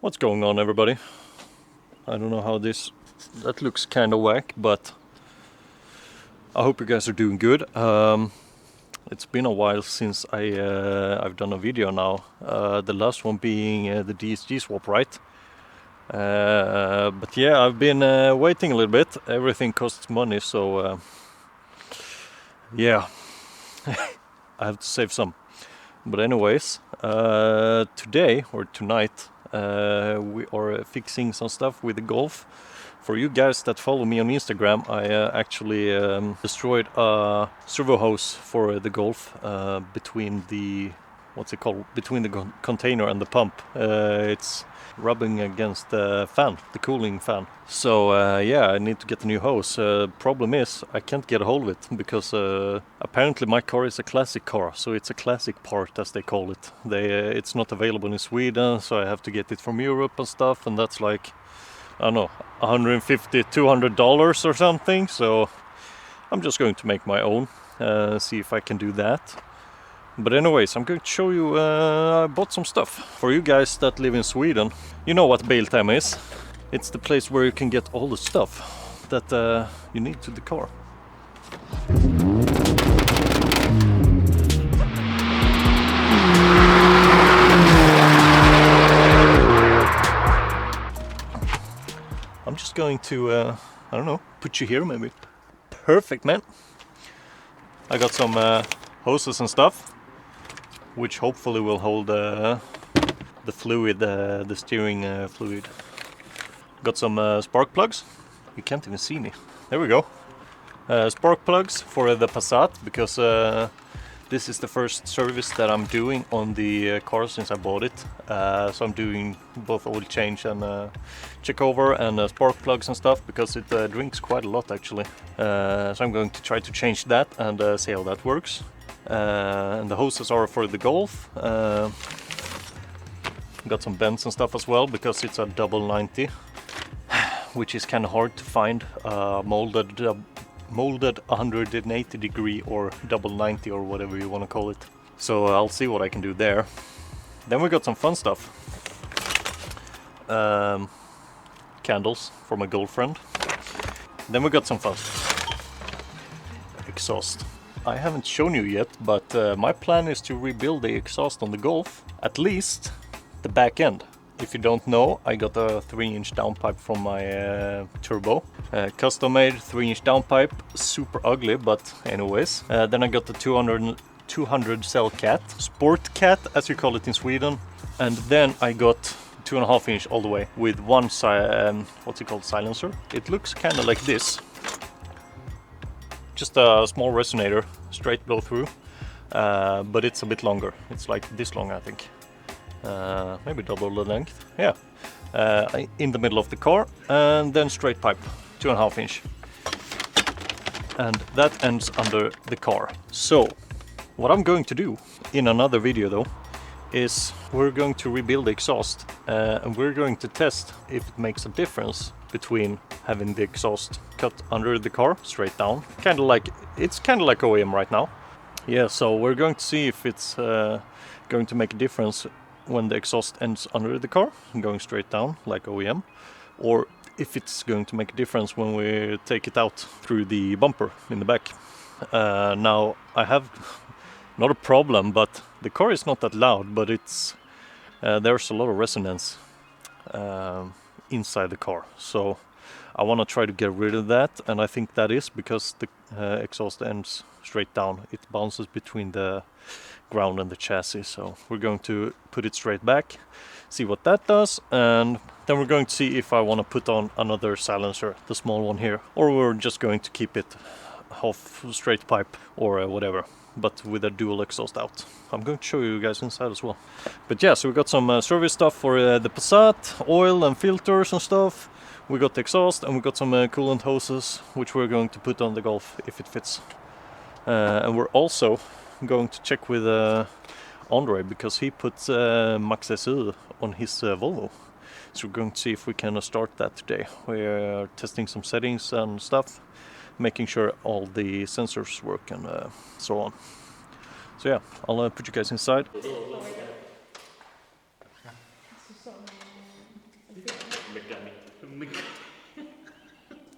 What's going on, everybody? I don't know how that looks kind of whack, but I hope you guys are doing good. It's been a while since I've done a video now. The last one being the DSG swap, right? But yeah, I've been waiting a little bit. Everything costs money, so yeah, I have to save some. But anyways, today or tonight we are fixing some stuff with the Golf. For you guys that follow me on Instagram, I actually destroyed a servo hose for the Golf between the between the container and the pump. It's rubbing against the fan, the cooling fan. So yeah, I need to get a new hose. Problem is I can't get a hold of it because apparently my car is a classic car, so it's a classic part as they call it. It's not available in Sweden, so I have to get it from Europe and stuff, and that's like, I don't know, $150, $200 or something. So I'm just going to make my own, see if I can do that. But anyways, I'm going to show you, I bought some stuff. For you guys that live in Sweden, you know what bail time is. It's the place where you can get all the stuff that you need to the car. I'm just going to, I don't know, put you here maybe. Perfect, man. I got some hoses and stuff, which hopefully will hold the fluid, the steering fluid. Got some spark plugs. You can't even see me. There we go. Spark plugs for the Passat, because this is the first service that I'm doing on the car since I bought it. So I'm doing both oil change and check over and spark plugs and stuff, because it drinks quite a lot actually. So I'm going to try to change that and see how that works. And the hoses are for the Golf. Got some bends and stuff as well, because it's a double 90, which is kind of hard to find molded 180 degree or double 90 or whatever you want to call it. So I'll see what I can do there. Then we got some fun stuff. Candles for my girlfriend. Then we got some fun stuff. Exhaust. I haven't shown you yet, but my plan is to rebuild the exhaust on the Golf, at least the back end. If you don't know, I got a 3-inch downpipe from my turbo. Custom made 3-inch downpipe, super ugly, but anyways. Then I got the 200 cell cat, sport cat as you call it in Sweden. And then I got 2.5 inch all the way with one what's it called, silencer. It looks kind of like this. Just a small resonator, straight blow through, but it's a bit longer. It's like this long, I think. Maybe double the length. Yeah, in the middle of the car, and then straight pipe, 2.5 inch, and that ends under the car. So, what I'm going to do in another video though, is we're going to rebuild the exhaust, and we're going to test if it makes a difference between having the exhaust cut under the car straight down, it's kind of like OEM right now. Yeah, so we're going to see if it's going to make a difference when the exhaust ends under the car, going straight down like OEM, or if it's going to make a difference when we take it out through the bumper in the back. Now I have not a problem, but the car is not that loud, but it's there's a lot of resonance inside the car, so I want to try to get rid of that, and I think that is because the exhaust ends straight down. It bounces between the ground and the chassis, so we're going to put it straight back, see what that does, and then we're going to see if I want to put on another silencer, the small one here, or we're just going to keep it half straight pipe or whatever, but with a dual exhaust out. I'm going to show you guys inside as well. But yeah, so we got some service stuff for the Passat, oil and filters and stuff. We got the exhaust, and we got some coolant hoses, which we're going to put on the Golf if it fits. And we're also going to check with Andre, because he puts Max SU on his Volvo. So we're going to see if we can start that today. We're testing some settings and stuff, making sure all the sensors work and so on. So yeah, I'll put you guys inside.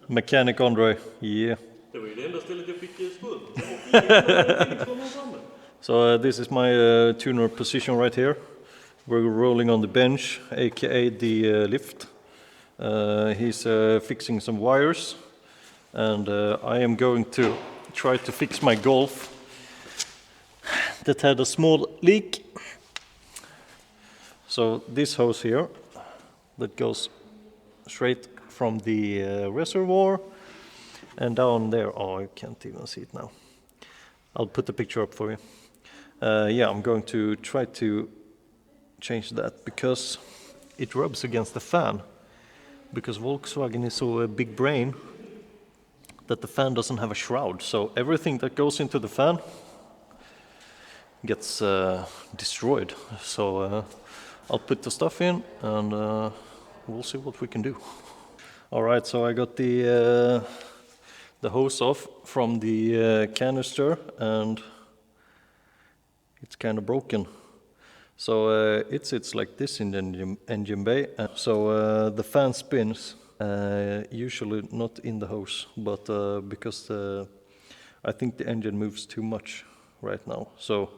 Mechanic Andre, yeah. Det var ju det enda stället jag fick stöd. So this is my tuner position right here. We're rolling on the bench, aka the lift. He's fixing some wires, and I am going to try to fix my Golf that had a small leak. So this hose here that goes straight from the reservoir and down there. Oh, you can't even see it now. I'll put the picture up for you. Yeah, I'm going to try to change that because it rubs against the fan. Because Volkswagen is so a big brain that the fan doesn't have a shroud. So everything that goes into the fan gets destroyed. So I'll put the stuff in and we'll see what we can do. All right, so I got the hose off from the canister and it's kind of broken. So it sits like this in the engine bay. So the fan spins, usually not in the hose, but because I think the engine moves too much right now. So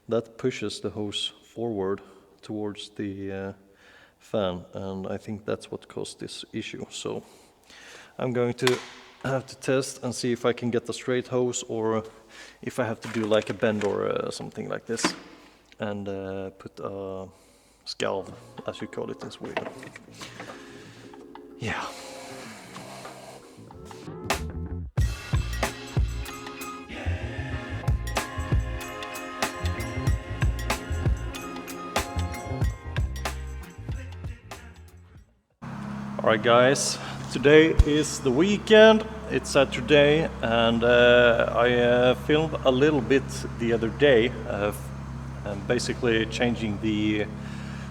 that pushes the hose forward towards the fan, and I think that's what caused this issue. So I'm going to have to test and see if I can get a straight hose or if I have to do like a bend or something like this and put a scalv, as you call it in Sweden. Yeah. Alright guys, today is the weekend, it's Saturday, and I filmed a little bit the other day, basically changing the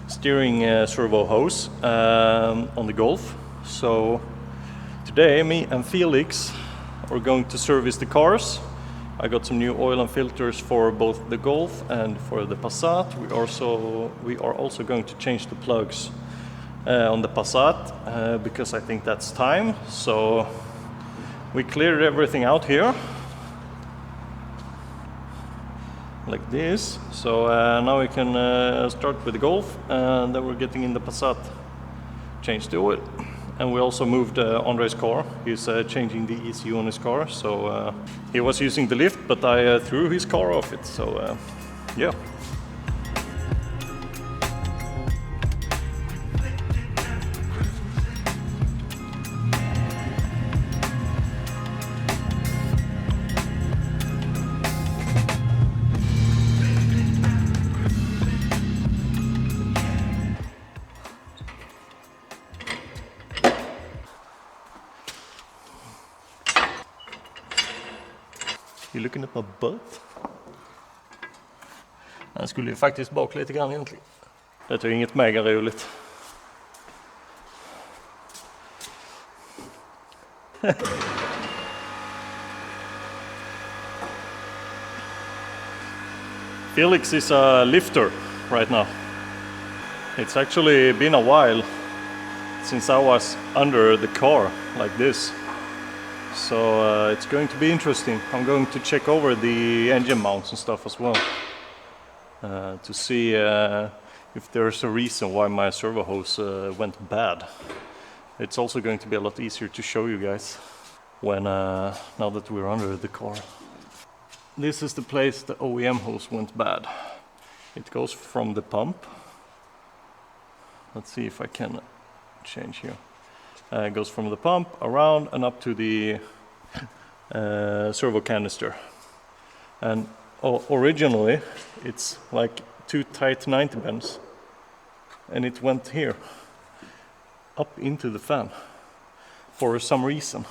steering servo hose on the Golf. So today me and Felix are going to service the cars. I got some new oil and filters for both the Golf and for the Passat. We are also going to change the plugs on the Passat because I think that's time. So we cleared everything out here like this. So now we can start with the Golf, and then we're getting in the Passat, change the oil. And we also moved Andre's car. He's changing the ECU on his car. So he was using the lift, but I threw his car off it. So yeah. You looking at my butt? Han skulle ju faktiskt bak lite grann egentligen. Det är inget mega roligt. Felix is a lifter right now. It's actually been a while since I was under the car like this. So it's going to be interesting. I'm going to check over the engine mounts and stuff as well to see if there's a reason why my servo hose went bad. It's also going to be a lot easier to show you guys when now that we're under the car. This is the place the OEM hose went bad. It goes from the pump. Let's see if I can change here. It goes from the pump around and up to the servo canister. And originally it's like two tight 90 bends, and it went here up into the fan for some reason.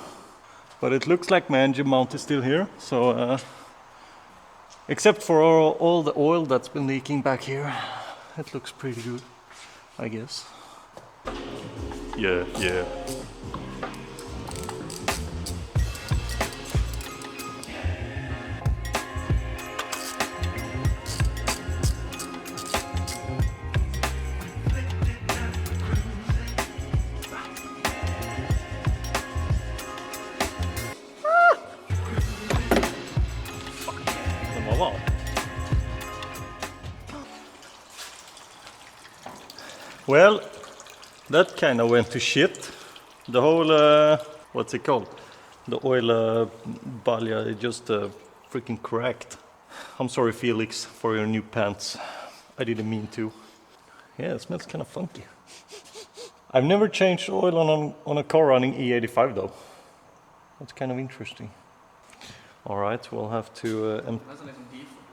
But it looks like my engine mount is still here, so except for all the oil that's been leaking back here, it looks pretty good, I guess. Yeah. Well, that kind of went to shit. The whole, what's it called? The oil balja just freaking cracked. I'm sorry, Felix, for your new pants. I didn't mean to. Yeah, it smells kind of funky. I've never changed oil on a car running E85 though. That's kind of interesting. All right, we'll have to... Das är liksom default.